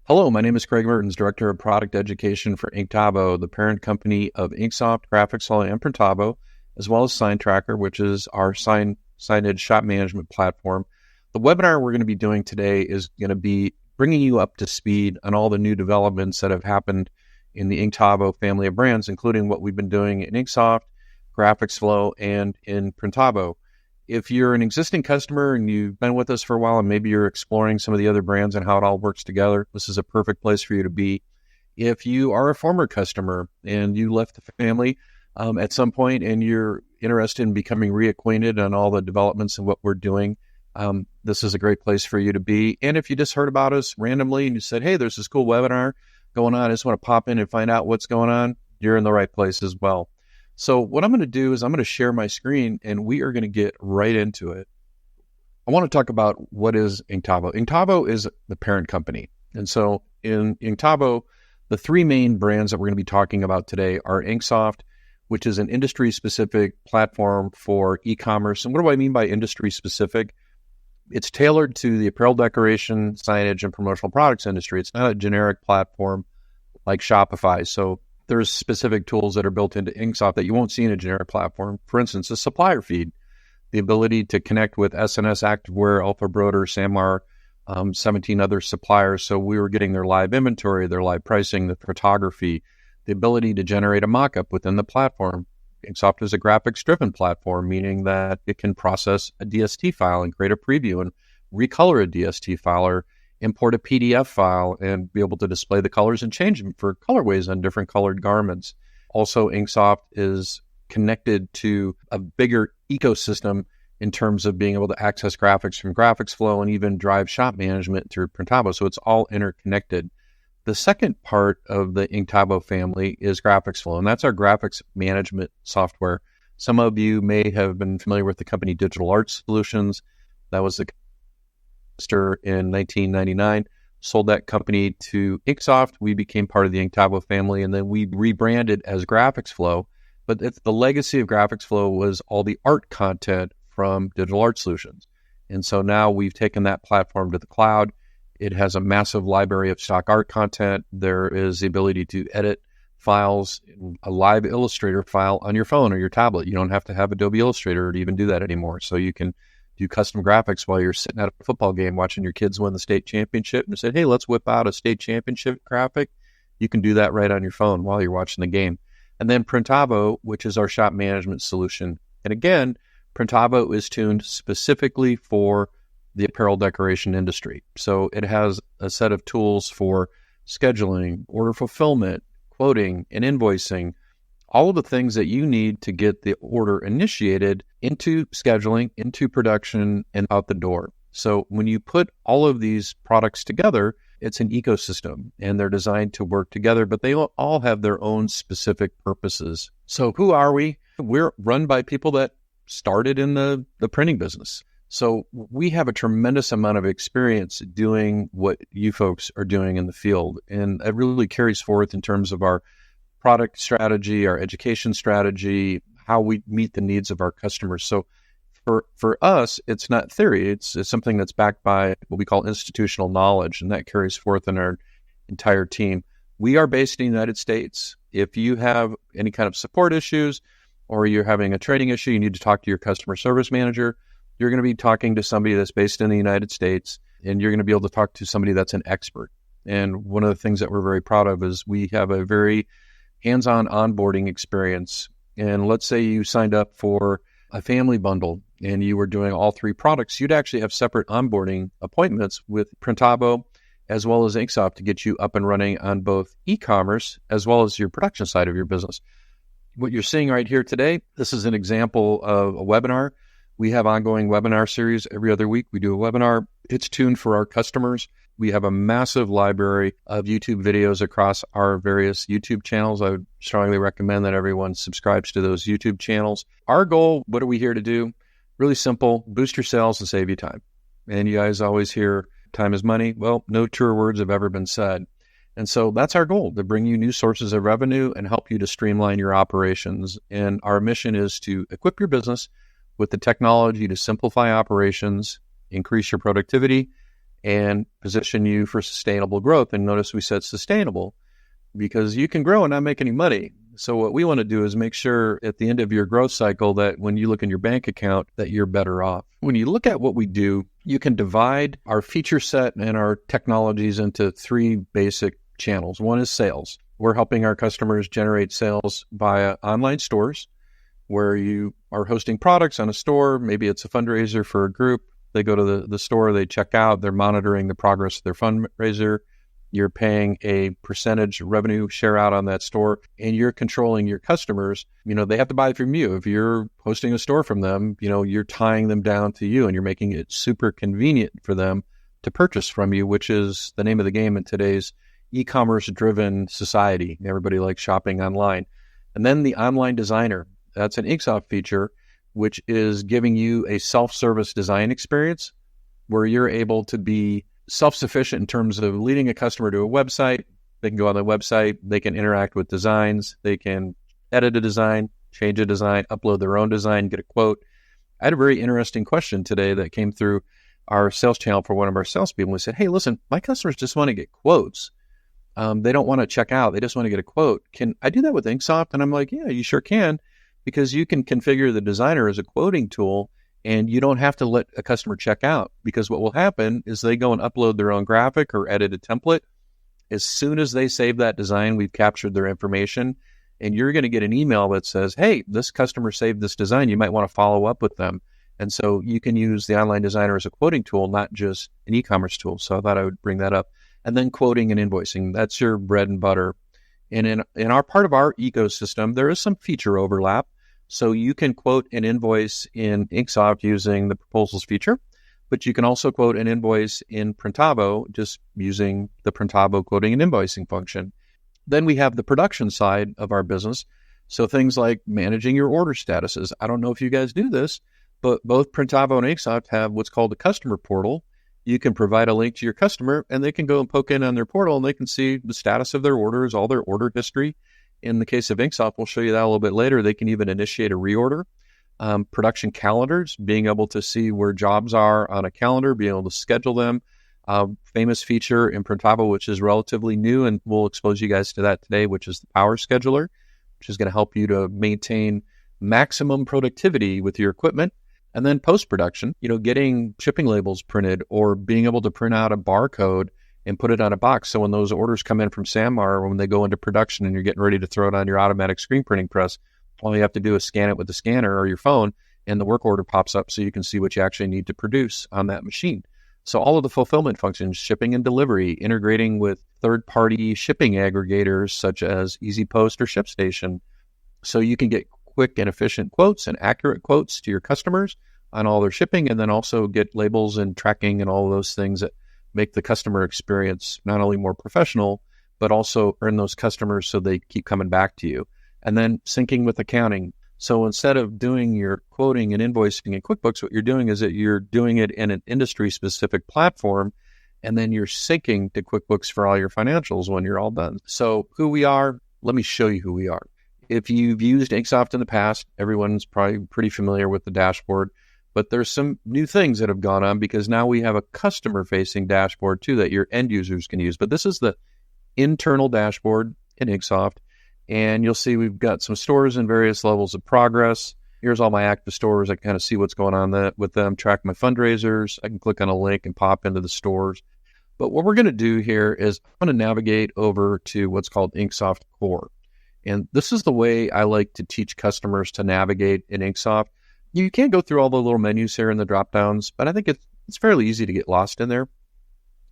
Hello, my name is Craig Mertens, Director of Product Education for Inktavo, the parent company of InkSoft, GraphicsFlow, and Printavo, as well as Sign Tracker, which is our signage shop management platform. The webinar we're going to be doing today is going to be bringing you up to speed on all the new developments that have happened in the Inktavo family of brands, including what we've been doing in InkSoft, GraphicsFlow, and in Printavo. If you're an existing customer and you've been with us for a while and maybe you're exploring some of the other brands and how it all works together, this is a perfect place for you to be. If you are a former customer and you left the family at some point and you're interested in becoming reacquainted on all the developments and what we're doing, this is a great place for you to be. And if you just heard about us randomly and you said, hey, there's this cool webinar going on, I just want to pop in and find out what's going on, you're in the right place as well. So what I'm going to do is I'm going to share my screen and we are going to get right into it. I want to talk about what is Inktavo. Inktavo is the parent company. And so in Inktavo, the three main brands that we're going to be talking about today are InkSoft, which is an industry-specific platform for e-commerce. And what do I mean by industry-specific? It's tailored to the apparel decoration, signage, and promotional products industry. It's not a generic platform like Shopify. So there's specific tools that are built into InkSoft that you won't see in a generic platform. For instance, a supplier feed, the ability to connect with SNS Activewear, Alpha Broder, Samar, 17 other suppliers. So we were getting their live inventory, their live pricing, the photography, the ability to generate a mock-up within the platform. InkSoft is a graphics-driven platform, meaning that it can process a DST file and create a preview and recolor a DST file or import a PDF file and be able to display the colors and change them for colorways on different colored garments. Also, InkSoft is connected to a bigger ecosystem in terms of being able to access graphics from GraphicsFlow and even drive shop management through Printavo. So it's all interconnected. The second part of the Inktavo family is GraphicsFlow, and that's our graphics management software. Some of you may have been familiar with the company Digital Art Solutions. That was the in 1999, sold that company to InkSoft. We became part of the Inktavo family, and then we rebranded as GraphicsFlow. But the legacy of GraphicsFlow was all the art content from Digital Art Solutions. And so now we've taken that platform to the cloud. It has a massive library of stock art content. There is the ability to edit files, a live Illustrator file on your phone or your tablet. You don't have to have Adobe Illustrator to even do that anymore. So you can do custom graphics while you're sitting at a football game watching your kids win the state championship and say, hey, let's whip out a state championship graphic. You can do that right on your phone while you're watching the game. And then Printavo, which is our shop management solution. And again, Printavo is tuned specifically for the apparel decoration industry. So it has a set of tools for scheduling, order fulfillment, quoting, and invoicing, all of the things that you need to get the order initiated into scheduling, into production, and out the door. So when you put all of these products together, it's an ecosystem, and they're designed to work together, but they all have their own specific purposes. So who are we? We're run by people that started in the printing business. So we have a tremendous amount of experience doing what you folks are doing in the field, and it really carries forth in terms of our product strategy, our education strategy, how we meet the needs of our customers. So for us, it's not theory. It's something that's backed by what we call institutional knowledge, and that carries forth in our entire team. We are based in the United States. If you have any kind of support issues or you're having a training issue, you need to talk to your customer service manager. You're going to be talking to somebody that's based in the United States, and you're going to be able to talk to somebody that's an expert. And one of the things that we're very proud of is we have a very hands-on onboarding experience. And let's say you signed up for a family bundle and you were doing all three products, you'd actually have separate onboarding appointments with Printavo as well as InkSoft to get you up and running on both e-commerce as well as your production side of your business. What you're seeing right here today, this is an example of a webinar. We have ongoing webinar series every other week. We do a webinar. It's tuned for our customers. We have a massive library of YouTube videos across our various YouTube channels. I would strongly recommend that everyone subscribes to those YouTube channels. Our goal, what are we here to do? Really simple, boost your sales and save you time. And you guys always hear time is money. Well, no truer words have ever been said. And so that's our goal, to bring you new sources of revenue and help you to streamline your operations. And our mission is to equip your business with the technology to simplify operations, increase your productivity, and position you for sustainable growth. And notice we said sustainable because you can grow and not make any money. So what we want to do is make sure at the end of your growth cycle that when you look in your bank account that you're better off. When you look at what we do, you can divide our feature set and our technologies into three basic channels. One is sales. We're helping our customers generate sales via online stores where you are hosting products on a store. Maybe it's a fundraiser for a group. They go to the store, they check out, they're monitoring the progress of their fundraiser. You're paying a percentage revenue share out on that store, and you're controlling your customers. They have to buy from you. If you're hosting a store from them, you're tying them down to you, and you're making it super convenient for them to purchase from you, which is the name of the game in today's e-commerce driven society. Everybody likes shopping online. And then the online designer, that's an InkSoft feature, which is giving you a self-service design experience where you're able to be self-sufficient in terms of leading a customer to a website. They can go on the website, they can interact with designs, they can edit a design, change a design, upload their own design, get a quote. I had a very interesting question today that came through our sales channel for one of our salespeople. We said, hey, listen, my customers just want to get quotes. They don't want to check out. They just want to get a quote. Can I do that with InkSoft? And I'm like, yeah, you sure can, because you can configure the designer as a quoting tool. And you don't have to let a customer check out, because what will happen is they go and upload their own graphic or edit a template. As soon as they save that design, we've captured their information, and you're going to get an email that says, hey, this customer saved this design. You might want to follow up with them. And so you can use the online designer as a quoting tool, not just an e-commerce tool. So I thought I would bring that up. And then quoting and invoicing, that's your bread and butter. And in our part of our ecosystem, there is some feature overlap. So you can quote an invoice in InkSoft using the proposals feature, but you can also quote an invoice in Printavo just using the Printavo quoting and invoicing function. Then we have the production side of our business. So things like managing your order statuses. I don't know if you guys do this, but both Printavo and InkSoft have what's called a customer portal. You can provide a link to your customer and they can go and poke in on their portal and they can see the status of their orders, all their order history. In the case of InkSoft, we'll show you that a little bit later. They can even initiate a reorder. Production calendars, being able to see where jobs are on a calendar, being able to schedule them. Famous feature in Printavo, which is relatively new, and we'll expose you guys to that today, which is the power scheduler, which is going to help you to maintain maximum productivity with your equipment. And then post-production, getting shipping labels printed or being able to print out a barcode and put it on a box. So when those orders come in from SanMar, when they go into production and you're getting ready to throw it on your automatic screen printing press, all you have to do is scan it with the scanner or your phone, and the work order pops up so you can see what you actually need to produce on that machine. So all of the fulfillment functions, shipping and delivery, integrating with third-party shipping aggregators such as EasyPost or ShipStation, so you can get quick and efficient quotes and accurate quotes to your customers on all their shipping, and then also get labels and tracking and all of those things that make the customer experience not only more professional, but also earn those customers so they keep coming back to you. And then syncing with accounting. So instead of doing your quoting and invoicing in QuickBooks, what you're doing is that you're doing it in an industry-specific platform, and then you're syncing to QuickBooks for all your financials when you're all done. So who we are, let me show you who we are. If you've used InkSoft in the past, everyone's probably pretty familiar with the dashboard. But there's some new things that have gone on because now we have a customer-facing dashboard too that your end users can use. But this is the internal dashboard in InkSoft. And you'll see we've got some stores in various levels of progress. Here's all my active stores. I can kind of see what's going on with them, track my fundraisers. I can click on a link and pop into the stores. But what we're going to do here is I'm going to navigate over to what's called InkSoft Core. And this is the way I like to teach customers to navigate in InkSoft. You can't go through all the little menus here in the drop downs, but I think it's fairly easy to get lost in there.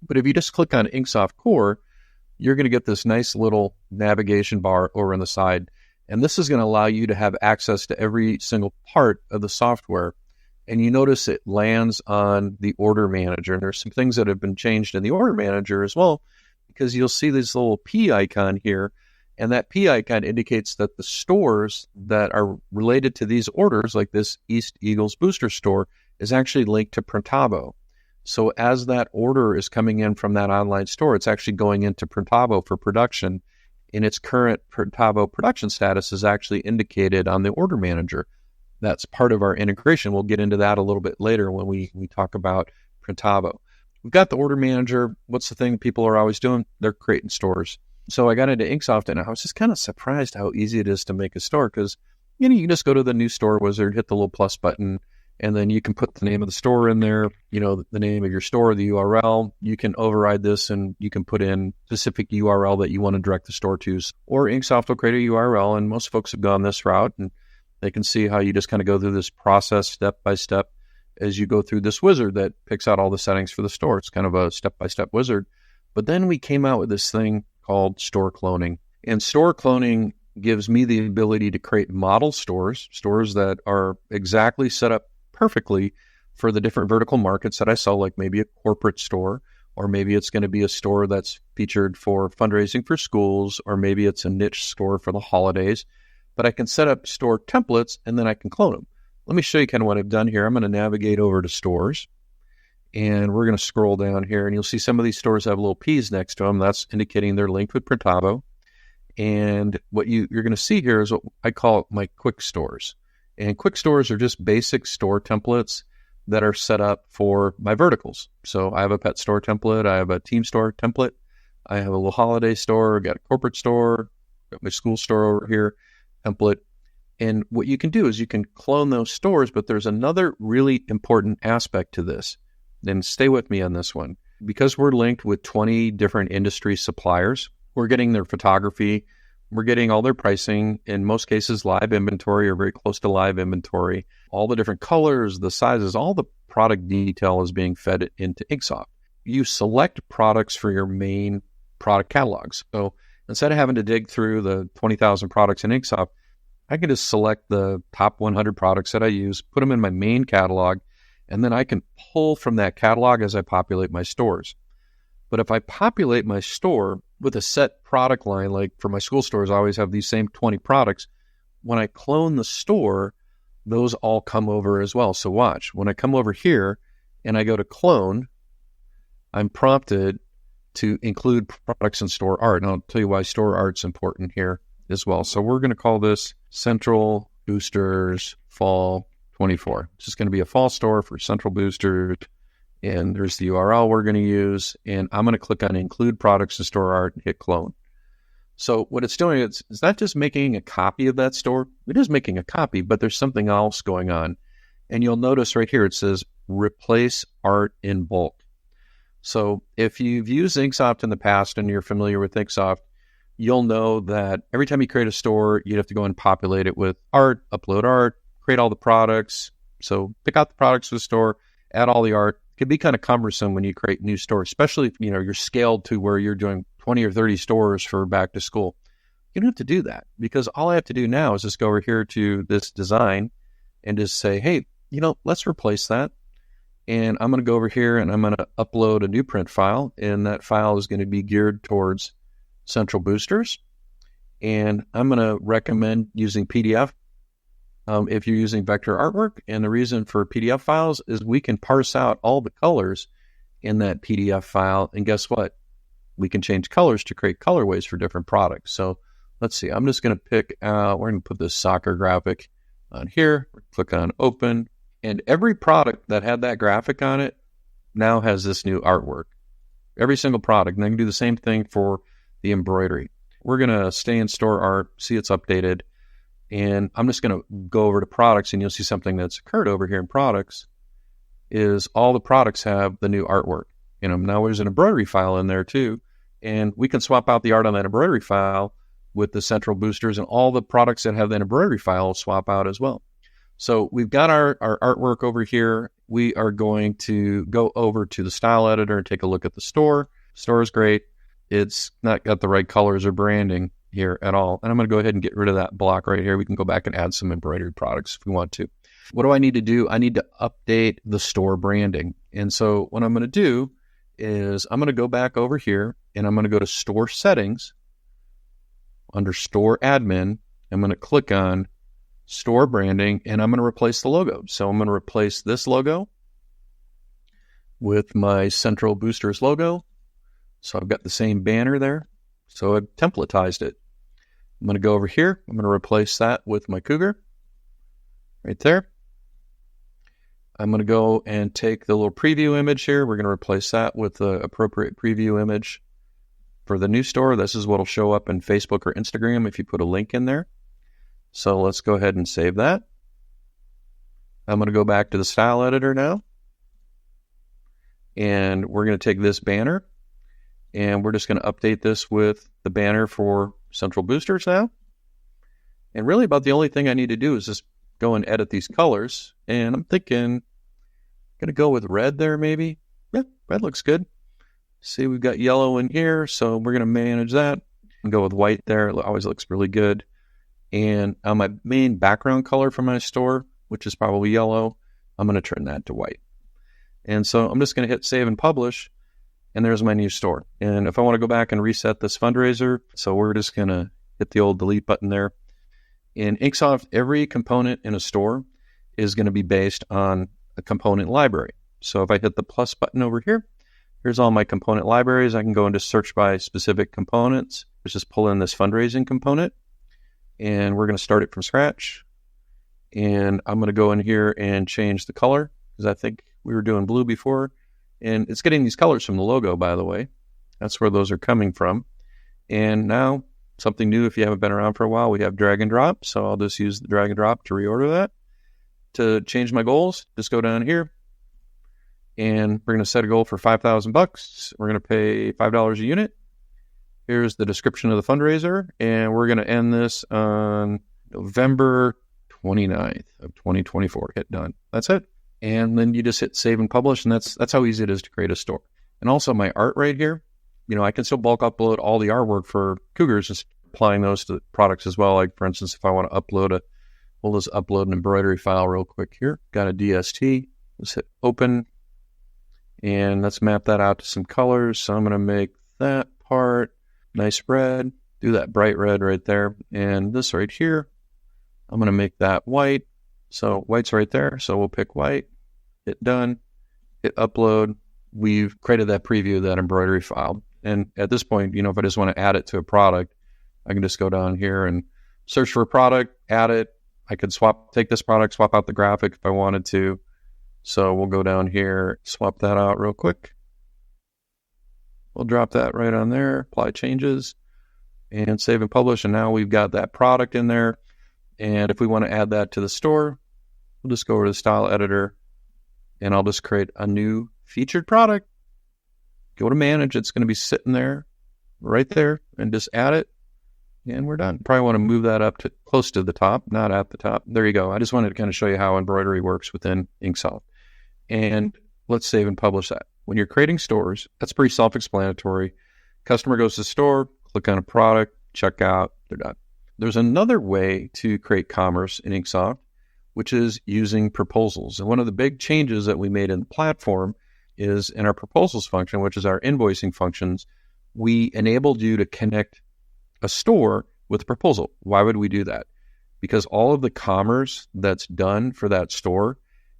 But if you just click on InkSoft Core, you're going to get this nice little navigation bar over on the side. And this is going to allow you to have access to every single part of the software. And you notice it lands on the order manager. And there's some things that have been changed in the order manager as well, because you'll see this little P icon here. And that P icon indicates that the stores that are related to these orders, like this East Eagles Booster store, is actually linked to Printavo. So as that order is coming in from that online store, it's actually going into Printavo for production. And its current Printavo production status is actually indicated on the order manager. That's part of our integration. We'll get into that a little bit later when we talk about Printavo. we've got the order manager. What's the thing people are always doing? They're creating stores. So I got into InkSoft, and I was just kind of surprised how easy it is to make a store, because you can just go to the new store wizard, hit the little plus button, and then you can put the name of the store in there, the name of your store, the URL. You can override this, and you can put in specific URL that you want to direct the store to. Or InkSoft will create a URL, and most folks have gone this route, and they can see how you just kind of go through this process step by step as you go through this wizard that picks out all the settings for the store. It's kind of a step-by-step wizard. But then we came out with this thing called store cloning. And store cloning gives me the ability to create model stores that are exactly set up perfectly for the different vertical markets that I sell, like maybe a corporate store, or maybe it's going to be a store that's featured for fundraising for schools, or maybe it's a niche store for the holidays. But I can set up store templates, and then I can clone them. Let me show you kind of what I've done here. I'm going to navigate over to stores, and we're going to scroll down here, and you'll see some of these stores have little P's next to them. That's indicating they're linked with Printavo. And what you're going to see here is what I call my quick stores. And quick stores are just basic store templates that are set up for my verticals. So I have a pet store template. I have a team store template. I have a little holiday store. I've got a corporate store. Got my school store over here template. And what you can do is you can clone those stores, but there's another really important aspect to this. And stay with me on this one. Because we're linked with 20 different industry suppliers, we're getting their photography, we're getting all their pricing, in most cases live inventory or very close to live inventory, all the different colors, the sizes, all the product detail is being fed into InkSoft. You select products for your main product catalogs. So instead of having to dig through the 20,000 products in InkSoft, I can just select the top 100 products that I use, put them in my main catalog, and then I can pull from that catalog as I populate my stores. But if I populate my store with a set product line, like for my school stores, I always have these same 20 products. When I clone the store, those all come over as well. So watch, when I come over here and I go to clone, I'm prompted to include products in store art. And I'll tell you why store art's important here as well. So we're going to call this Central Boosters Fall 24. It's just going to be a fall store for Central Boosters. And there's the URL we're going to use. And I'm going to click on Include Products in Store Art and hit Clone. So what it's doing is not just making a copy of that store. It is making a copy, but there's something else going on. And you'll notice right here, it says Replace Art in Bulk. So if you've used InkSoft in the past and you're familiar with InkSoft, you'll know that every time you create a store, you have to go and populate it with art, upload art, create all the products. So pick out the products for the store, add all the art. It can be kind of cumbersome when you create new stores, especially if you're scaled to where you're doing 20 or 30 stores for back to school. You don't have to do that, because all I have to do now is just go over here to this design and just say, hey, let's replace that. And I'm going to go over here and I'm going to upload a new print file, and that file is going to be geared towards Central Boosters. And I'm going to recommend using PDF if you're using vector artwork. And the reason for PDF files is we can parse out all the colors in that PDF file. And guess what? We can change colors to create colorways for different products. So let's see. I'm just going to pick out, we're going to put this soccer graphic on here. Click on Open. And every product that had that graphic on it now has this new artwork. Every single product. And I can do the same thing for the embroidery. We're going to stay in Store Art, see it's updated. And I'm just going to go over to products, and you'll see something that's occurred over here in products is all the products have the new artwork. Now there's an embroidery file in there too. And we can swap out the art on that embroidery file with the Central Boosters, and all the products that have that embroidery file will swap out as well. So we've got our artwork over here. We are going to go over to the style editor and take a look at the store. Store is great. It's not got the right colors or branding here at all. And I'm going to go ahead and get rid of that block right here. We can go back and add some embroidered products if we want to. What do I need to do? I need to update the store branding. And so what I'm going to do is I'm going to go back over here and I'm going to go to Store Settings. Under Store Admin, I'm going to click on Store Branding, and I'm going to replace the logo. So I'm going to replace this logo with my Central Boosters logo. So I've got the same banner there. So I've templatized it. I'm going to go over here. I'm going to replace that with my cougar right there. I'm going to go and take the little preview image here. We're going to replace that with the appropriate preview image for the new store. This is what will show up in Facebook or Instagram if you put a link in there. So let's go ahead and save that. I'm going to go back to the style editor now. And we're going to take this banner and we're just going to update this with the banner for central boosters now. And really about the only thing I need to do is just go and edit these colors. And I'm thinking, I'm going to go with red there maybe. Yeah, red looks good. See, we've got yellow in here, so we're going to manage that and go with white there. It always looks really good. And on my main background color for my store, which is probably yellow, I'm going to turn that to white. And so I'm just going to hit save and publish, and there's my new store. And if I want to go back and reset this fundraiser, so we're just going to hit the old delete button there. In InkSoft, every component in a store is going to be based on a component library. So if I hit the plus button over here, here's all my component libraries. I can go into search by specific components. Let's just pull in this fundraising component, and we're going to start it from scratch. And I'm going to go in here and change the color because I think we were doing blue before. And it's getting these colors from the logo, by the way. That's where those are coming from. And now, something new, if you haven't been around for a while, we have drag and drop. So I'll just use the drag and drop to reorder that. To change my goals, just go down here. And we're going to set a goal for $5,000. We're going to pay $5 a unit. Here's the description of the fundraiser. And we're going to end this on November 29th of 2024. Hit done. That's it. And then you just hit save and publish, and that's how easy it is to create a store. And also my art right here, I can still bulk upload all the artwork for Cougars, just applying those to the products as well. Like, for instance, if I want to upload we'll just upload an embroidery file real quick here. Got a DST. Let's hit open, and let's map that out to some colors. So I'm going to make that part nice red, do that bright red right there, and this right here, I'm going to make that white. So white's right there, so we'll pick white. Hit done, hit upload. We've created that preview of that embroidery file. And at this point, if I just want to add it to a product, I can just go down here and search for a product, add it. I could take this product, swap out the graphic if I wanted to. So we'll go down here, swap that out real quick. We'll drop that right on there, apply changes, and save and publish. And now we've got that product in there. And if we want to add that to the store, we'll just go over to the style editor, and I'll just create a new featured product. Go to manage. It's going to be sitting there, right there, and just add it, and we're done. Probably want to move that up to close to the top, not at the top. There you go. I just wanted to kind of show you how embroidery works within InkSoft. And let's save and publish that. When you're creating stores, that's pretty self-explanatory. Customer goes to the store, click on a product, check out, they're done. There's another way to create commerce in InkSoft, which is using proposals. And one of the big changes that we made in the platform is in our proposals function, which is our invoicing functions, we enabled you to connect a store with a proposal. Why would we do that? Because all of the commerce that's done for that store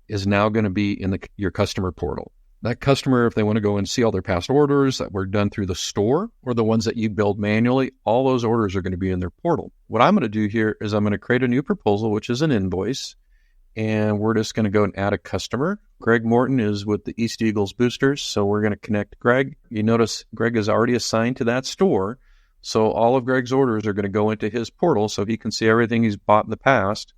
is now going to be in your customer portal. That customer, if they want to go and see all their past orders that were done through the store or the ones that you build manually, all those orders are going to be in their portal. What I'm going to do here is I'm going to create a new proposal, which is an invoice, and we're just going to go and add a customer. Greg Morton is with the East Eagles Boosters, so we're going to connect Greg. You notice Greg is already assigned to that store, so all of Greg's orders are going to go into his portal so he can see everything he's bought in the past.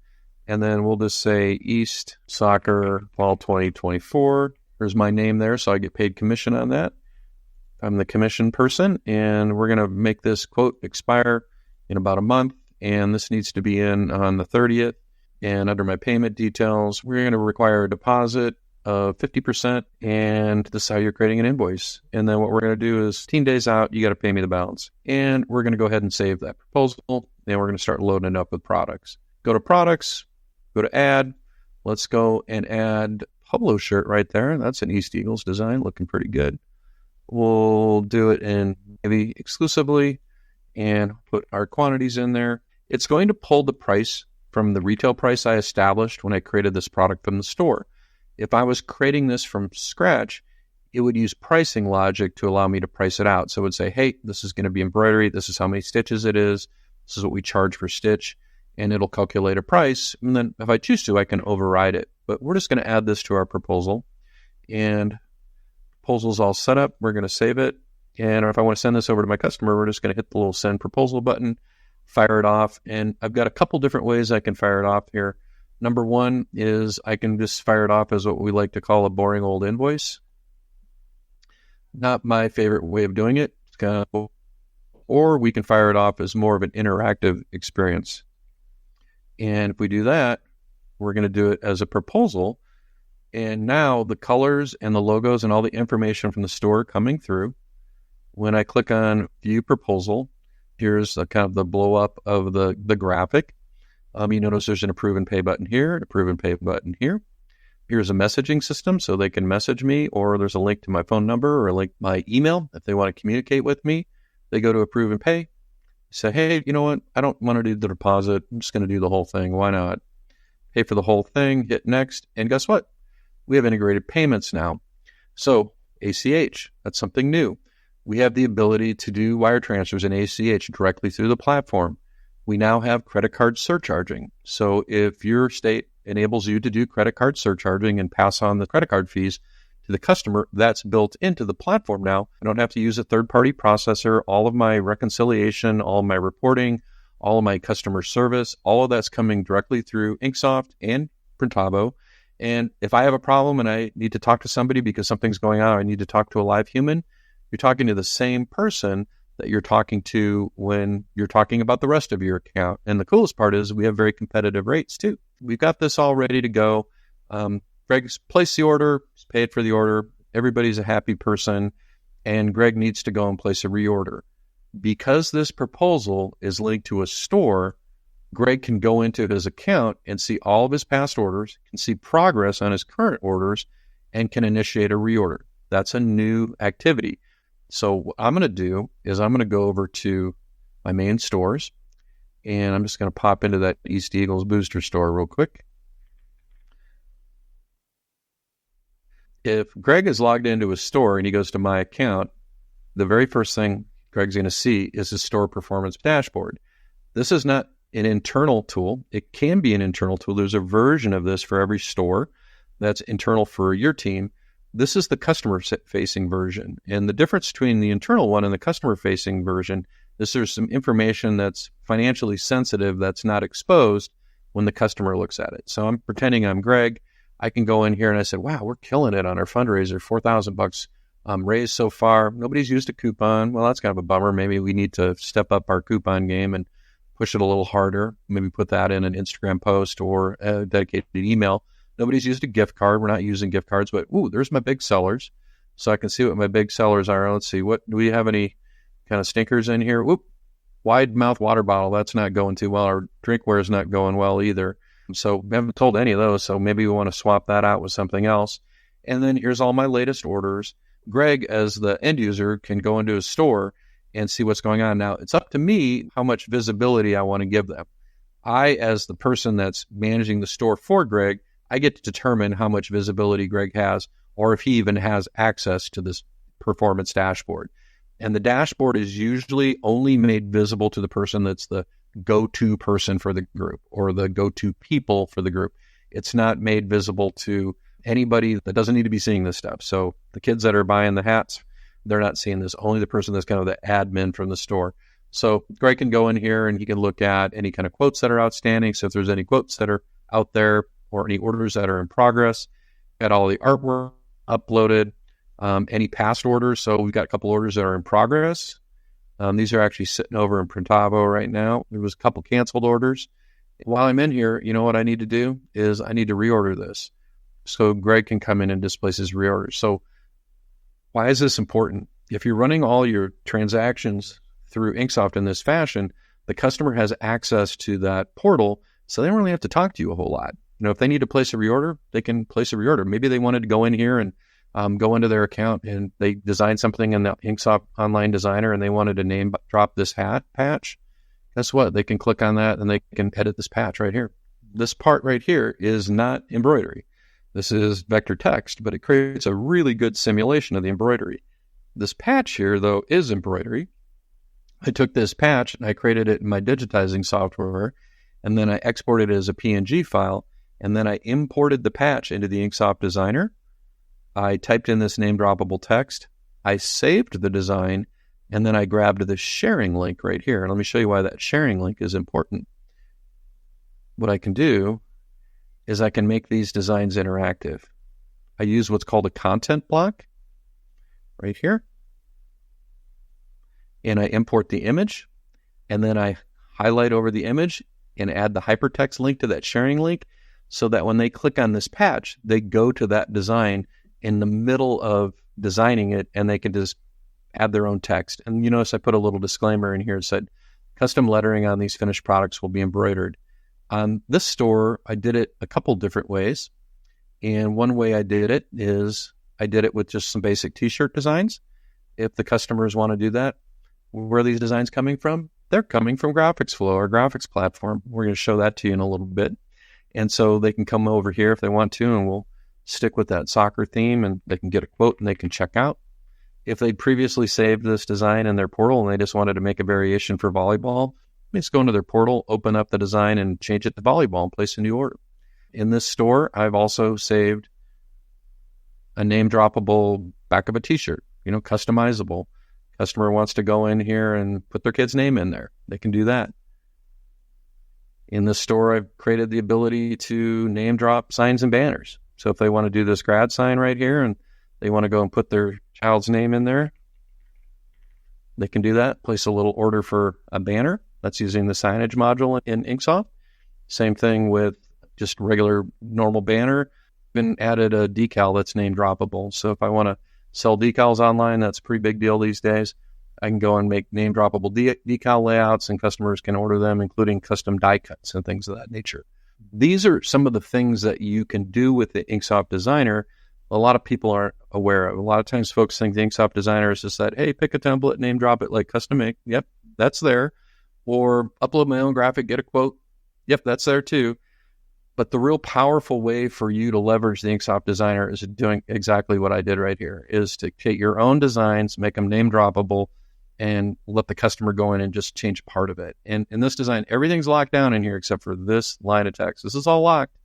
And then we'll just say East Soccer Fall 2024. There's my name there, so I get paid commission on that. I'm the commission person, and we're going to make this quote expire in about a month, and this needs to be in on the 30th. And under my payment details, we're going to require a deposit of 50%, and this is how you're creating an invoice. And then what we're going to do is 15 days out, you got to pay me the balance. And we're going to go ahead and save that proposal, and we're going to start loading it up with products. Go to products, go to add. Let's go and add Pablo shirt right there. That's an East Eagles design, looking pretty good. We'll do it in maybe exclusively and put our quantities in there. It's going to pull the price from the retail price I established when I created this product from the store. If I was creating this from scratch, it would use pricing logic to allow me to price it out. So it would say, hey, this is going to be embroidery. This is how many stitches it is. This is what we charge per stitch. and it'll calculate a price. And then if I choose to, I can override it. But we're just going to add this to our proposal, and proposal's all set up. We're going to save it. And if I want to send this over to my customer, we're just going to hit the little send proposal button, fire it off. And I've got a couple different ways I can fire it off here. Number one is I can just fire it off as what we like to call a boring old invoice. Not my favorite way of doing it. It's kind of, or we can fire it off as more of an interactive experience. And if we do that, we're going to do it as a proposal. And now the colors and the logos and all the information from the store coming through. When I click on View Proposal, here's a kind of the blow up of the graphic. You notice there's an Approve and Pay button here, an Approve and Pay button here. Here's a messaging system so they can message me, or there's a link to my phone number or a link to my email. If they want to communicate with me, they go to Approve and Pay. Say, hey, you know what? I don't want to do the deposit. I'm just going to do the whole thing. Why not? Pay for the whole thing, hit Next, and guess what? We have integrated payments now. So ACH, that's something new. We have the ability to do wire transfers in ACH directly through the platform. We now have credit card surcharging. So if your state enables you to do credit card surcharging and pass on the credit card fees to the customer, that's built into the platform now. I don't have to use a third-party processor. All of my reconciliation, all of my reporting, all of my customer service, all of that's coming directly through InkSoft and Printavo. And if I have a problem and I need to talk to somebody because something's going on, or I need to talk to a live human, you're talking to the same person that you're talking to when you're talking about the rest of your account. And the coolest part is we have very competitive rates too. We've got this all ready to go. Greg's placed the order, he's paid for the order. Everybody's a happy person. And Greg needs to go and place a reorder. Because this proposal is linked to a store, Greg can go into his account and see all of his past orders, can see progress on his current orders, and can initiate a reorder. That's a new activity. So what I'm going to do is I'm going to go over to my main stores, and I'm just going to pop into that East Eagles booster store real quick. If Greg is logged into his store and he goes to my account, the very first thing Greg's going to see is his store performance dashboard. This is not an internal tool. It can be an internal tool. There's a version of this for every store that's internal for your team. This is the customer-facing version. And the difference between the internal one and the customer-facing version is there's some information that's financially sensitive that's not exposed when the customer looks at it. So I'm pretending I'm Greg. I can go in here and I said, wow, we're killing it on our fundraiser, $4,000 raised so far. Nobody's used a coupon. Well, that's kind of a bummer. Maybe we need to step up our coupon game and push it a little harder. Maybe put that in an Instagram post or a dedicated email. Nobody's used a gift card. We're not using gift cards, but there's my big sellers. So I can see what my big sellers are. Let's see, do we have any kind of stinkers in here? Wide mouth water bottle. That's not going too well. Our drinkware is not going well either. So we haven't told any of those. So maybe we want to swap that out with something else. And then here's all my latest orders. Greg, as the end user, can go into his store and see what's going on. Now, it's up to me how much visibility I want to give them. I, as the person that's managing the store for Greg, I get to determine how much visibility Greg has, or if he even has access to this performance dashboard. And the dashboard is usually only made visible to the person that's the go-to person for the group or the go-to people for the group. It's not made visible to anybody that doesn't need to be seeing this stuff. So the kids that are buying the hats, they're not seeing this. Only the person that's kind of the admin from the store. So Greg can go in here and he can look at any kind of quotes that are outstanding. So if there's any quotes that are out there or any orders that are in progress, got all the artwork uploaded, any past orders. So we've got a couple orders that are in progress. These are actually sitting over in Printavo right now. There was a couple canceled orders. While I'm in here, you know what I need to do is I need to reorder this. So Greg can come in and displace his reorders. So why is this important? If you're running all your transactions through InkSoft in this fashion, the customer has access to that portal, so they don't really have to talk to you a whole lot. If they need to place a reorder, they can place a reorder. Maybe they wanted to go in here and go into their account and they designed something in the InkSoft Online Designer and they wanted to name drop this hat patch. Guess what? They can click on that and they can edit this patch right here. This part right here is not embroidery. This is vector text, but it creates a really good simulation of the embroidery. This patch here, though, is embroidery. I took this patch and I created it in my digitizing software, and then I exported it as a PNG file, and then I imported the patch into the InkSoft designer. I typed in this name droppable text. I saved the design, and then I grabbed the sharing link right here. And let me show you why that sharing link is important. What I can do is I can make these designs interactive. I use what's called a content block right here. And I import the image, and then I highlight over the image and add the hypertext link to that sharing link so that when they click on this patch, they go to that design in the middle of designing it, and they can just add their own text. And you notice I put a little disclaimer in here that said, custom lettering on these finished products will be embroidered. On this store, I did it a couple different ways. And one way I did it is I did it with just some basic t-shirt designs. If the customers want to do that, where are these designs coming from? They're coming from GraphicsFlow, our graphics platform. We're going to show that to you in a little bit. And so they can come over here if they want to, and we'll stick with that soccer theme, and they can get a quote and they can check out. If they previously saved this design in their portal and they just wanted to make a variation for volleyball, they just go into their portal, open up the design, and change it to volleyball and place a new order. In this store, I've also saved a name droppable back of a t-shirt, customizable. Customer wants to go in here and put their kid's name in there. They can do that. In this store, I've created the ability to name drop signs and banners. So if they want to do this grad sign right here and they want to go and put their child's name in there, they can do that. Place a little order for a banner. That's using the signage module in InkSoft. Same thing with just regular normal banner. Been added a decal that's name droppable. So if I want to sell decals online, that's a pretty big deal these days. I can go and make name droppable decal layouts, and customers can order them, including custom die cuts and things of that nature. These are some of the things that you can do with the InkSoft Designer. A lot of people aren't aware of. A lot of times folks think the InkSoft Designer is just that, hey, pick a template, name drop it like custom ink. Yep, that's there. Or upload my own graphic, get a quote. Yep, that's there too. But the real powerful way for you to leverage the InkSoft Designer is doing exactly what I did right here, is to take your own designs, make them name droppable, and let the customer go in and just change part of it. And in this design, everything's locked down in here except for this line of text. This is all locked.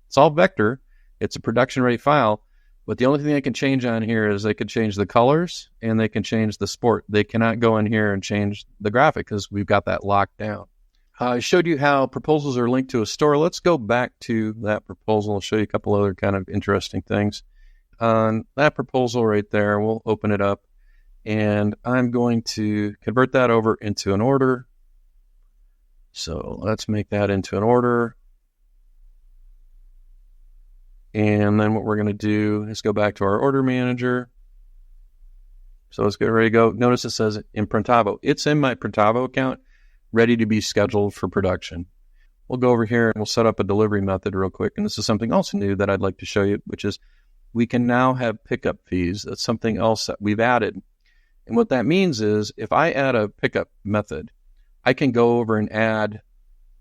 It's all vector. It's a production ready file. But the only thing they can change on here is they could change the colors and they can change the sport. They cannot go in here and change the graphic because we've got that locked down. I showed you how proposals are linked to a store. Let's go back to that proposal. I'll show you a couple other kind of interesting things. On that proposal right there, we'll open it up, and I'm going to convert that over into an order. So let's make that into an order. And then what we're going to do is go back to our order manager. So let's get ready to go. Notice it says in Printavo. It's in my Printavo account, ready to be scheduled for production. We'll go over here and we'll set up a delivery method real quick. And this is something else new that I'd like to show you, which is we can now have pickup fees. That's something else that we've added. And what that means is if I add a pickup method, I can go over and add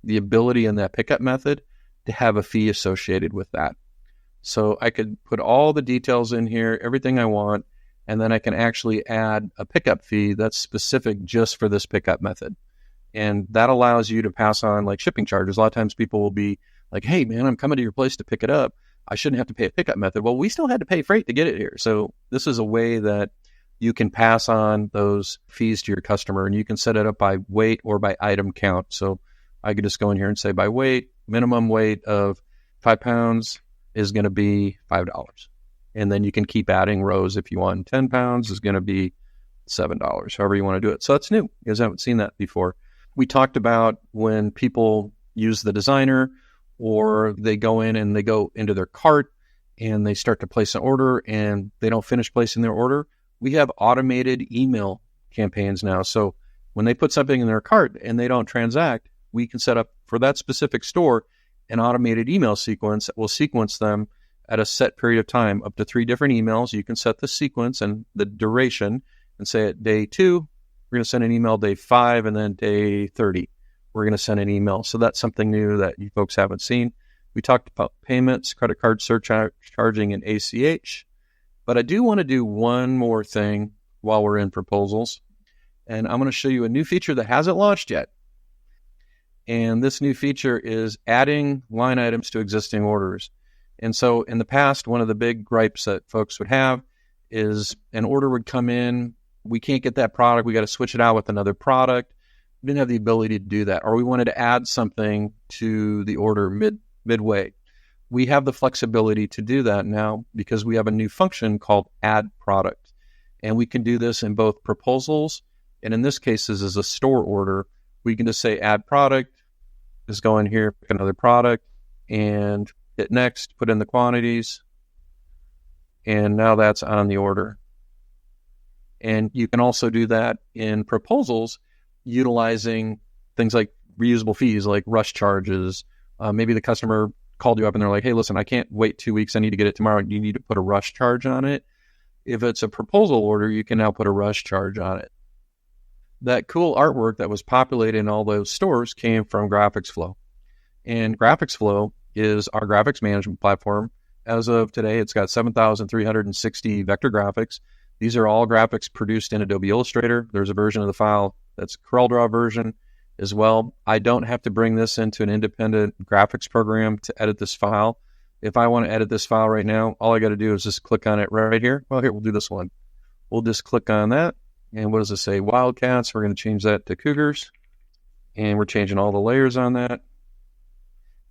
the ability in that pickup method to have a fee associated with that. So I could put all the details in here, everything I want, and then I can actually add a pickup fee that's specific just for this pickup method. And that allows you to pass on like shipping charges. A lot of times people will be like, hey man, I'm coming to your place to pick it up. I shouldn't have to pay a pickup method. Well, we still had to pay freight to get it here. So this is a way that you can pass on those fees to your customer, and you can set it up by weight or by item count. So I could just go in here and say by weight, minimum weight of 5 pounds is going to be $5. And then you can keep adding rows if you want. 10 pounds is going to be $7, however you want to do it. So that's new. You guys haven't seen that before. We talked about when people use the designer or they go in and they go into their cart and they start to place an order and they don't finish placing their order. We have automated email campaigns now. So when they put something in their cart and they don't transact, we can set up for that specific store an automated email sequence that will sequence them at a set period of time, up to 3 different emails. You can set the sequence and the duration and say at day 2, we're going to send an email day 5, and then day 30, we're going to send an email. So that's something new that you folks haven't seen. We talked about payments, credit card surcharging, and ACH. But I do want to do one more thing while we're in proposals. And I'm going to show you a new feature that hasn't launched yet. And this new feature is adding line items to existing orders. And so in the past, one of the big gripes that folks would have is an order would come in, we can't get that product, we got to switch it out with another product. We didn't have the ability to do that, or we wanted to add something to the order midway. We have the flexibility to do that now because we have a new function called add product. And we can do this in both proposals, and in this case, this is a store order. We can just say add product, just go in here, pick another product, and hit next, put in the quantities, and now that's on the order. And you can also do that in proposals utilizing things like reusable fees, like rush charges. Maybe the customer called you up and they're like, hey, listen, I can't wait 2 weeks. I need to get it tomorrow. You need to put a rush charge on it. If it's a proposal order, you can now put a rush charge on it. That cool artwork that was populated in all those stores came from GraphicsFlow. And GraphicsFlow is our graphics management platform. As of today, it's got 7,360 vector graphics. These are all graphics produced in Adobe Illustrator. There's a version of the file that's CorelDRAW version as well. I don't have to bring this into an independent graphics program to edit this file. If I want to edit this file right now, all I got to do is just click on it right here. Well, here, we'll do this one. We'll just click on that. And what does it say? Wildcats. We're going to change that to Cougars. And we're changing all the layers on that.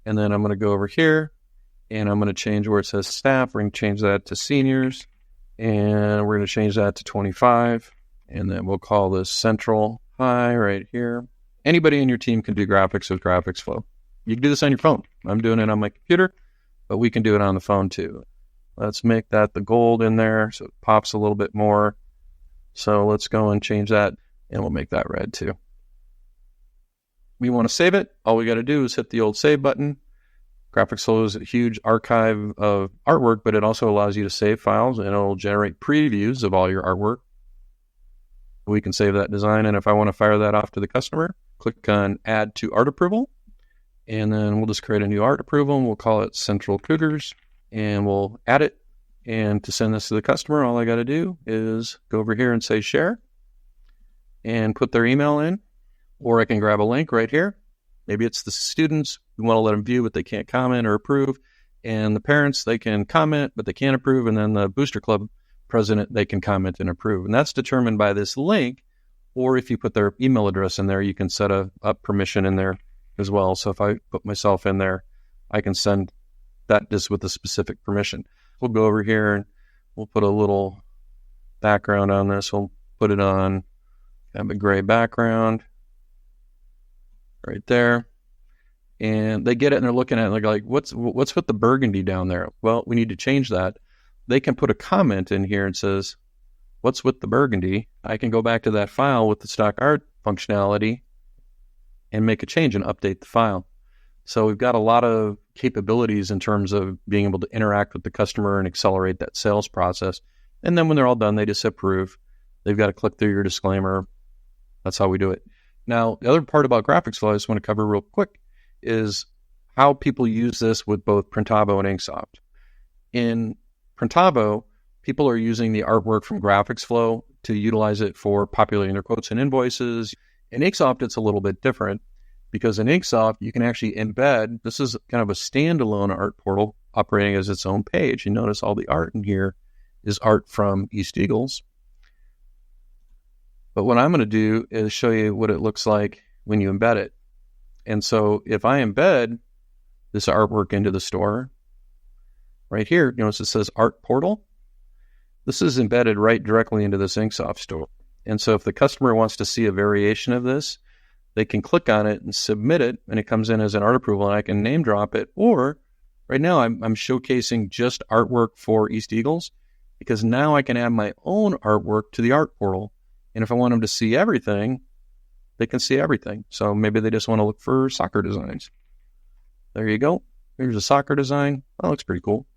And then I'm going to go over here and I'm going to change where it says staff. We're going to change that to seniors. And we're going to change that to 25. And then we'll call this central high right here. Anybody in your team can do graphics with GraphicsFlow. You can do this on your phone. I'm doing it on my computer, but we can do it on the phone too. Let's make that the gold in there so it pops a little bit more. So let's go and change that, and we'll make that red too. We want to save it. All we got to do is hit the old save button. GraphicsFlow is a huge archive of artwork, but it also allows you to save files, and it'll generate previews of all your artwork. We can save that design, and if I want to fire that off to the customer, click on Add to Art Approval, and then we'll just create a new art approval, and we'll call it Central Cougars, and we'll add it. And to send this to the customer, all I got to do is go over here and say Share, and put their email in, or I can grab a link right here. Maybe it's the students. We want to let them view, but they can't comment or approve. And the parents, they can comment, but they can't approve. And then the Booster Club president, they can comment and approve. And that's determined by this link. Or if you put their email address in there, you can set up permission in there as well. So if I put myself in there, I can send that just with a specific permission. We'll go over here and we'll put a little background on this. We'll put it on, have a gray background right there. And they get it and they're looking at it and they're like, what's with the burgundy down there? Well, we need to change that. They can put a comment in here and says, what's with the burgundy? I can go back to that file with the stock art functionality and make a change and update the file. So we've got a lot of capabilities in terms of being able to interact with the customer and accelerate that sales process. And then when they're all done, they just approve. They've got to click through your disclaimer. That's how we do it. Now, the other part about GraphicsFlow I just want to cover real quick is how people use this with both Printavo and InkSoft. In Printavo, people are using the artwork from GraphicsFlow to utilize it for populating their quotes and invoices. In InkSoft, it's a little bit different because in InkSoft, you can actually embed, this is kind of a standalone art portal operating as its own page. You notice all the art in here is art from East Eagles. But what I'm going to do is show you what it looks like when you embed it. And so if I embed this artwork into the store, right here, notice it says Art Portal. This is embedded right directly into this InkSoft store. And so if the customer wants to see a variation of this, they can click on it and submit it, and it comes in as an art approval, and I can name drop it. Or right now I'm showcasing just artwork for East Eagles because now I can add my own artwork to the art portal. And if I want them to see everything, they can see everything. So maybe they just want to look for soccer designs. There you go. Here's a soccer design. That looks pretty cool.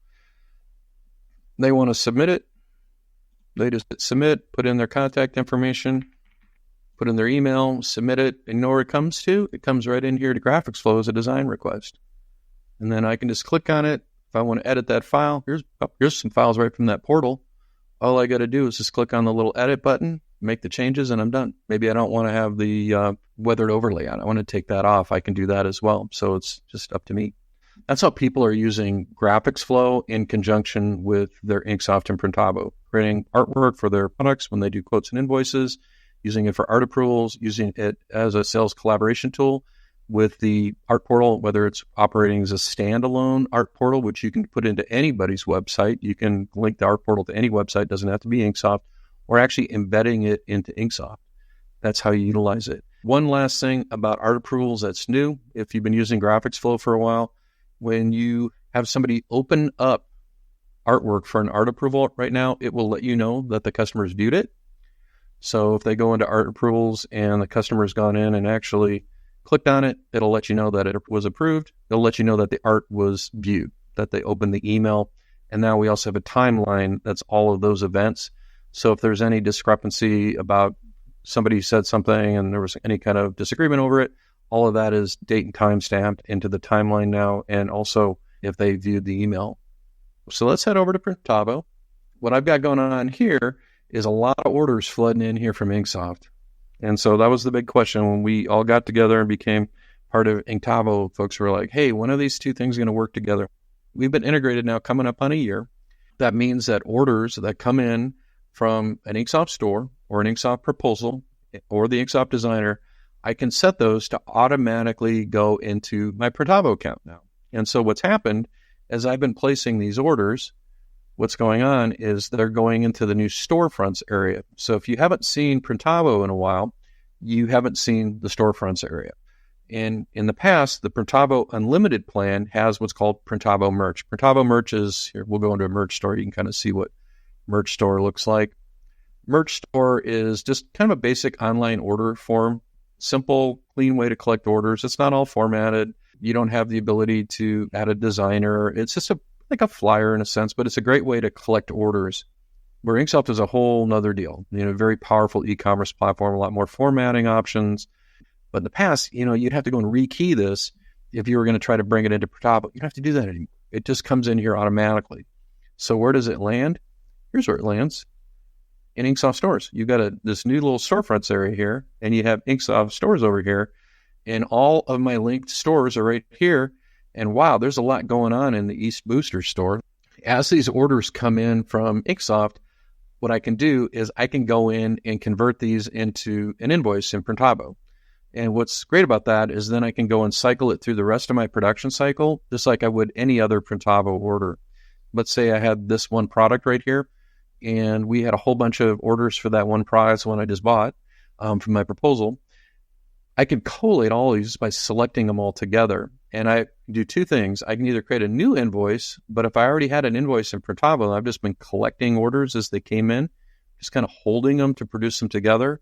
They want to submit it. They just hit submit, put in their contact information, put in their email, submit it, and you know where it comes to? It comes right in here to GraphicsFlow as a design request. And then I can just click on it. If I want to edit that file, here's some files right from that portal. All I got to do is just click on the little edit button, make the changes, and I'm done. Maybe I don't want to have the weathered overlay on. I want to take that off. I can do that as well. So it's just up to me. That's how people are using GraphicsFlow in conjunction with their InkSoft and Printavo, creating artwork for their products when they do quotes and invoices, using it for art approvals, using it as a sales collaboration tool with the art portal, whether it's operating as a standalone art portal, which you can put into anybody's website. You can link the art portal to any website, doesn't have to be InkSoft, or actually embedding it into InkSoft. That's how you utilize it. One last thing about art approvals that's new, if you've been using GraphicsFlow for a while, when you have somebody open up artwork for an art approval right now, it will let you know that the customer's viewed it. So if they go into art approvals and the customer's gone in and actually clicked on it, it'll let you know that it was approved. It'll let you know that the art was viewed, that they opened the email. And now we also have a timeline that's all of those events. So if there's any discrepancy about somebody said something and there was any kind of disagreement over it, all of that is date and time stamped into the timeline now, and also if they viewed the email. So let's head over to Printavo. What I've got going on here is a lot of orders flooding in here from InkSoft. And so that was the big question when we all got together and became part of Inktavo. Folks were like, hey, when are these two things going to work together? We've been integrated now coming up on a year. That means that orders that come in from an InkSoft store or an InkSoft proposal or the InkSoft designer, I can set those to automatically go into my Printavo account now. And so what's happened as I've been placing these orders, what's going on is they're going into the new storefronts area. So if you haven't seen Printavo in a while, you haven't seen the storefronts area. And in the past, the Printavo Unlimited plan has what's called Printavo Merch. Printavo Merch is, here, we'll go into a merch store. You can kind of see what merch store looks like. Merch store is just kind of a basic online order form. Simple, clean way to collect orders. It's not all formatted. You don't have the ability to add a designer. It's just like a flyer in a sense, but it's a great way to collect orders. Where InkSoft is a whole nother deal. Very powerful e-commerce platform, a lot more formatting options. But in the past, you'd have to go and rekey this if you were going to try to bring it into Printavo. You don't have to do that anymore. It just comes in here automatically. So where does it land? Here's where it lands. In InkSoft stores. You've got this new little storefronts area here, and you have InkSoft stores over here, and all of my linked stores are right here. And wow, there's a lot going on in the East Booster store. As these orders come in from InkSoft, what I can do is I can go in and convert these into an invoice in Printavo. And what's great about that is then I can go and cycle it through the rest of my production cycle, just like I would any other Printavo order. Let's say I had this one product right here, and we had a whole bunch of orders for that one product, the one I just bought from my proposal. I can collate all these by selecting them all together. And I do two things. I can either create a new invoice, but if I already had an invoice in Printavo, I've just been collecting orders as they came in, just kind of holding them to produce them together.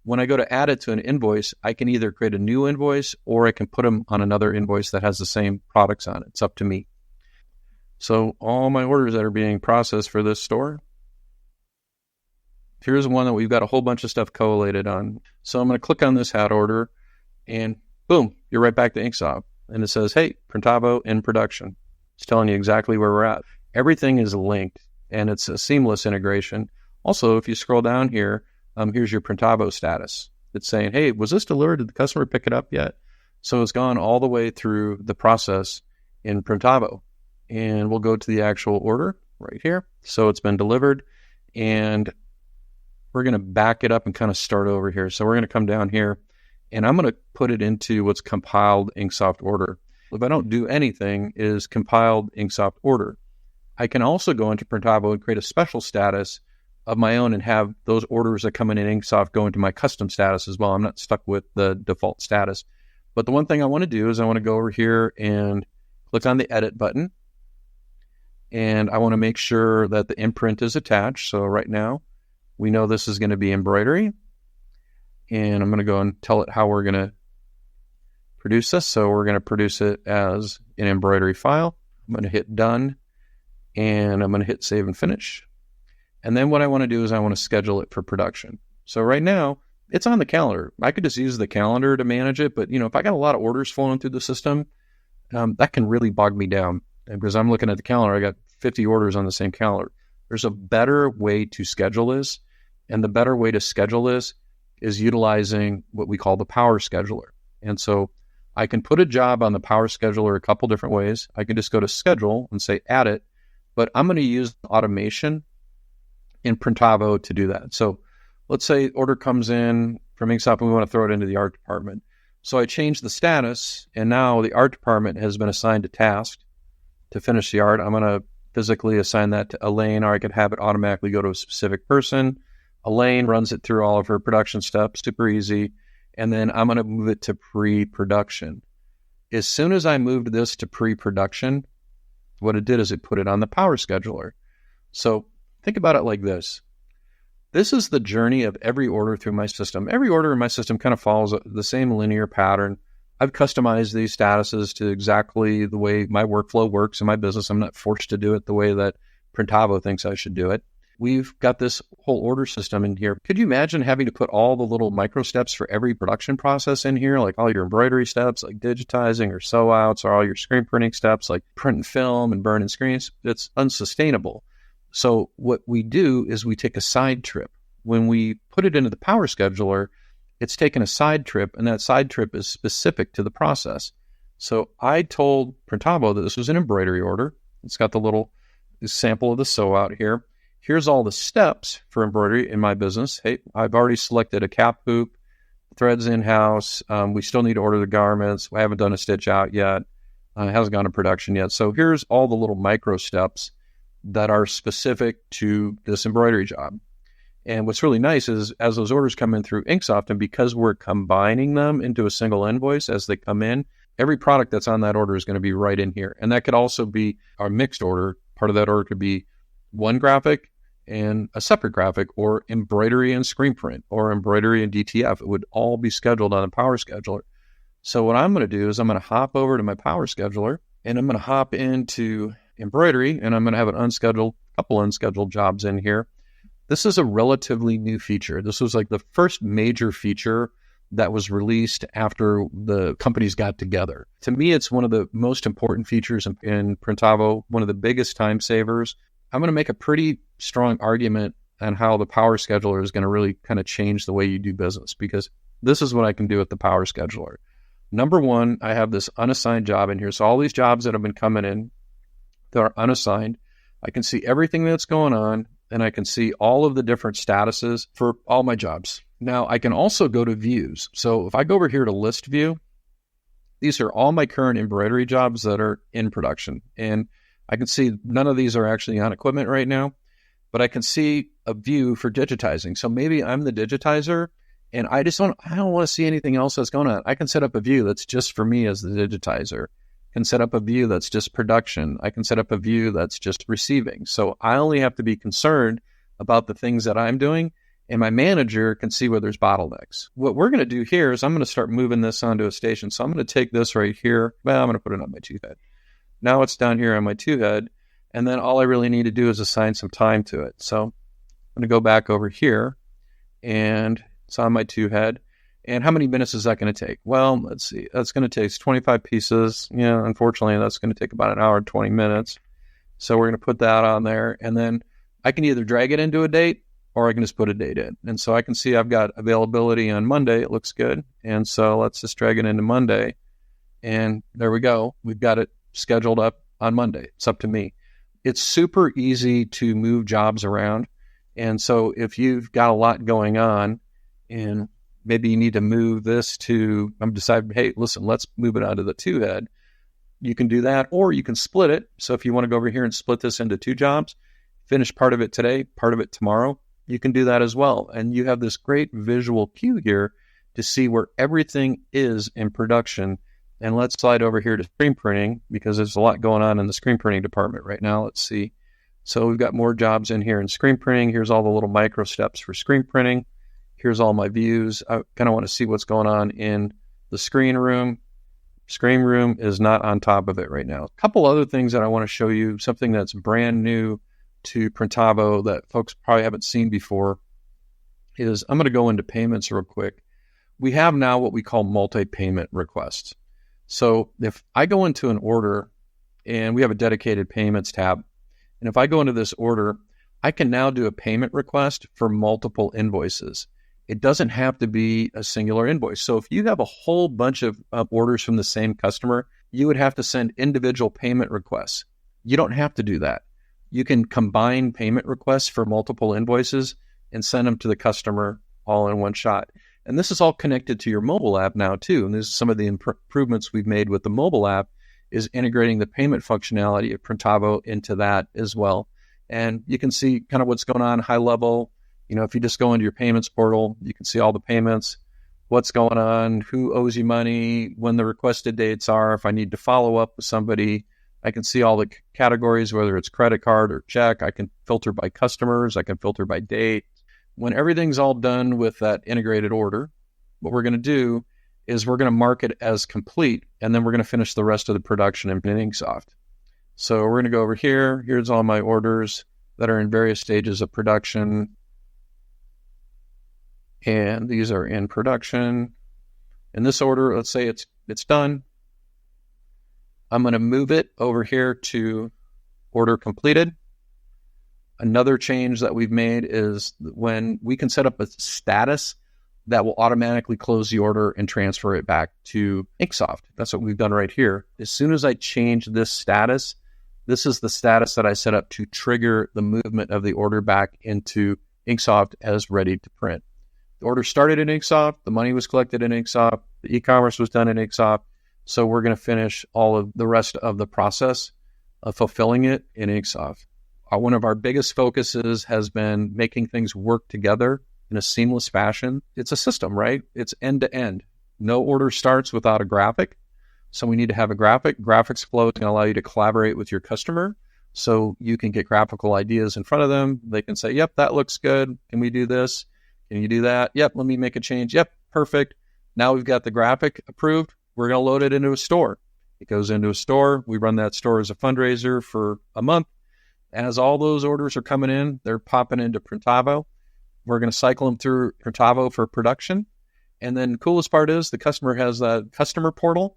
When I go to add it to an invoice, I can either create a new invoice or I can put them on another invoice that has the same products on it. It's up to me. So all my orders that are being processed for this store, here's one that we've got a whole bunch of stuff collated on. So I'm going to click on this hat order, and boom, you're right back to InkSoft. And it says, hey, Printavo in production. It's telling you exactly where we're at. Everything is linked, and it's a seamless integration. Also, if you scroll down here, here's your Printavo status. It's saying, hey, was this delivered? Did the customer pick it up yet? So it's gone all the way through the process in Printavo. And we'll go to the actual order right here. So it's been delivered, and we're going to back it up and kind of start over here. So we're going to come down here, and I'm going to put it into what's compiled InkSoft order. If I don't do anything, is compiled InkSoft order. I can also go into Printavo and create a special status of my own and have those orders that come in InkSoft go into my custom status as well. I'm not stuck with the default status. But the one thing I want to do is I want to go over here and click on the edit button. And I want to make sure that the imprint is attached. So right now, we know this is going to be embroidery. And I'm going to go and tell it how we're going to produce this. So we're going to produce it as an embroidery file. I'm going to hit done, and I'm going to hit save and finish. And then what I want to do is I want to schedule it for production. So right now, it's on the calendar. I could just use the calendar to manage it. But, if I got a lot of orders flowing through the system, that can really bog me down. And because I'm looking at the calendar, I got 50 orders on the same calendar. There's a better way to schedule this. And the better way to schedule this is utilizing what we call the power scheduler. And so I can put a job on the power scheduler a couple different ways. I can just go to schedule and say add it, but I'm going to use automation in Printavo to do that. So let's say order comes in from InkSoft and we want to throw it into the art department. So I change the status, and now the art department has been assigned a task to finish the art. I'm going to physically assign that to Elaine, or I could have it automatically go to a specific person. Elaine runs it through all of her production steps, super easy. And then I'm going to move it to pre-production. As soon as I moved this to pre-production, what it did is it put it on the power scheduler. So think about it like this. This is the journey of every order through my system. Every order in my system kind of follows the same linear pattern. I've customized these statuses to exactly the way my workflow works in my business. I'm not forced to do it the way that Printavo thinks I should do it. We've got this whole order system in here. Could you imagine having to put all the little micro steps for every production process in here, like all your embroidery steps, like digitizing or sew outs, or all your screen printing steps, like print and film and burn and screens? It's unsustainable. So what we do is we take a side trip. When we put it into the power scheduler, it's taken a side trip, and that side trip is specific to the process. So I told Printavo that this was an embroidery order. It's got the little sample of the sew out here. Here's all the steps for embroidery in my business. Hey, I've already selected a cap hoop, threads in-house. We still need to order the garments. I haven't done a stitch out yet. It hasn't gone to production yet. So here's all the little micro steps that are specific to this embroidery job. And what's really nice is as those orders come in through InkSoft, and because we're combining them into a single invoice as they come in, every product that's on that order is going to be right in here. And that could also be our mixed order. Part of that order could be one graphic and a separate graphic, or embroidery and screen print, or embroidery and DTF. It would all be scheduled on the power scheduler. So what I'm going to do is I'm going to hop over to my power scheduler, and I'm going to hop into embroidery, and I'm going to have couple unscheduled jobs in here. This is a relatively new feature. This was like the first major feature that was released after the companies got together. To me, it's one of the most important features in Printavo, one of the biggest time savers. I'm going to make a pretty strong argument on how the power scheduler is going to really kind of change the way you do business, because this is what I can do with the power scheduler. Number one, I have this unassigned job in here. So all these jobs that have been coming in that are unassigned, I can see everything that's going on, and I can see all of the different statuses for all my jobs. Now, I can also go to views. So if I go over here to list view, these are all my current embroidery jobs that are in production. And I can see none of these are actually on equipment right now, but I can see a view for digitizing. So maybe I'm the digitizer, and I don't want to see anything else that's going on. I can set up a view that's just for me as the digitizer. I can set up a view that's just production. I can set up a view that's just receiving. So I only have to be concerned about the things that I'm doing, and my manager can see where there's bottlenecks. What we're going to do here is I'm going to start moving this onto a station. So I'm going to take this right here. Well, I'm going to put it on my two head. Now it's down here on my two head. And then all I really need to do is assign some time to it. So I'm going to go back over here, and it's on my two head. And how many minutes is that going to take? Well, let's see. That's going to take 25 pieces. Yeah, unfortunately, that's going to take about an hour and 20 minutes. So we're going to put that on there. And then I can either drag it into a date, or I can just put a date in. And so I can see I've got availability on Monday. It looks good. And so let's just drag it into Monday. And there we go. We've got it scheduled up on Monday. It's up to me. It's super easy to move jobs around. And so if you've got a lot going on, and maybe you need to move this to, I'm deciding, hey, listen, let's move it onto the two head. You can do that, or you can split it. So if you want to go over here and split this into two jobs, finish part of it today, part of it tomorrow, you can do that as well. And you have this great visual cue here to see where everything is in production. And let's slide over here to screen printing, because there's a lot going on in the screen printing department right now. Let's see. So we've got more jobs in here in screen printing. Here's all the little micro steps for screen printing. Here's all my views. I kind of want to see what's going on in the screen room. Screen room is not on top of it right now. A couple other things that I want to show you, something that's brand new to Printavo that folks probably haven't seen before, is I'm going to go into payments real quick. We have now what we call multi-payment requests. So if I go into an order, and we have a dedicated payments tab, and if I go into this order, I can now do a payment request for multiple invoices. It doesn't have to be a singular invoice. So if you have a whole bunch of orders from the same customer, you would have to send individual payment requests. You don't have to do that. You can combine payment requests for multiple invoices and send them to the customer all in one shot. And this is all connected to your mobile app now too. And this is some of the improvements we've made with the mobile app is integrating the payment functionality of Printavo into that as well. And you can see kind of what's going on high level. If you just go into your payments portal, you can see all the payments, what's going on, who owes you money, when the requested dates are. If I need to follow up with somebody, I can see all the categories, whether it's credit card or check. I can filter by customers. I can filter by date. When everything's all done with that integrated order, what we're going to do is we're going to mark it as complete, and then we're going to finish the rest of the production in InkSoft. So we're going to go over here. Here's all my orders that are in various stages of production. And these are in production. In this order, let's say it's done. I'm going to move it over here to order completed. Another change that we've made is when we can set up a status that will automatically close the order and transfer it back to InkSoft. That's what we've done right here. As soon as I change this status, this is the status that I set up to trigger the movement of the order back into InkSoft as ready to print. The order started in InkSoft, the money was collected in InkSoft, the e-commerce was done in InkSoft, so we're going to finish all of the rest of the process of fulfilling it in InkSoft. One of our biggest focuses has been making things work together in a seamless fashion. It's a system, right? It's end-to-end. No order starts without a graphic, so we need to have a graphic. GraphicsFlow is going to allow you to collaborate with your customer so you can get graphical ideas in front of them. They can say, yep, that looks good. Can we do this? Can you do that? Yep, let me make a change. Yep, perfect. Now we've got the graphic approved. We're going to load it into a store. It goes into a store. We run that store as a fundraiser for a month. As all those orders are coming in, they're popping into Printavo. We're going to cycle them through Printavo for production. And then the coolest part is the customer has a customer portal,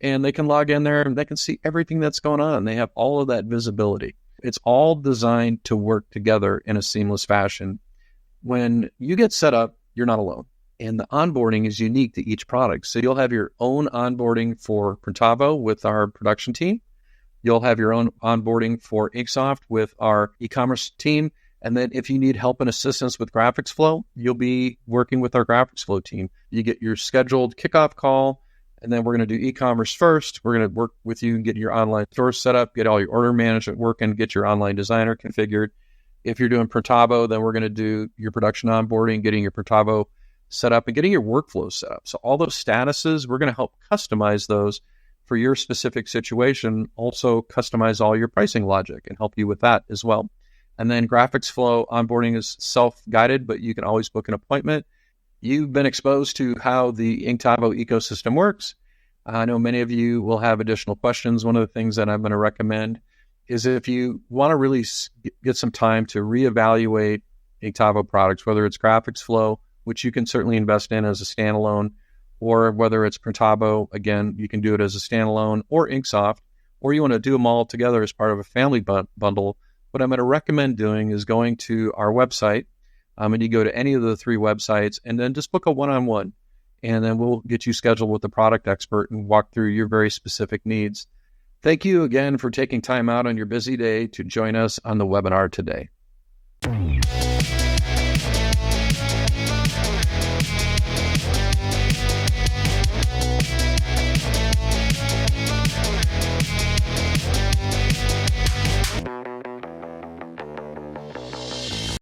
and they can log in there and they can see everything that's going on. They have all of that visibility. It's all designed to work together in a seamless fashion. When you get set up, you're not alone. And the onboarding is unique to each product. So you'll have your own onboarding for Printavo with our production team. You'll have your own onboarding for InkSoft with our e-commerce team. And then if you need help and assistance with GraphicsFlow, you'll be working with our GraphicsFlow team. You get your scheduled kickoff call, and then we're going to do e-commerce first. We're going to work with you and get your online store set up, get all your order management working, get your online designer configured. If you're doing Printavo, then we're going to do your production onboarding, getting your Printavo set up, and getting your workflow set up. So all those statuses, we're going to help customize those for your specific situation. Also customize all your pricing logic and help you with that as well. And then GraphicsFlow onboarding is self-guided, but you can always book an appointment. You've been exposed to how the Inktavo ecosystem works. I know many of you will have additional questions. One of the things that I'm going to recommend is if you want to really get some time to reevaluate Inktavo products, whether it's GraphicsFlow, which you can certainly invest in as a standalone, or whether it's Printavo, again, you can do it as a standalone, or InkSoft, or you want to do them all together as part of a family bundle. What I'm going to recommend doing is going to our website, and you go to any of the three websites, and then just book a one-on-one, and then we'll get you scheduled with the product expert and walk through your very specific needs. Thank you again for taking time out on your busy day to join us on the webinar today.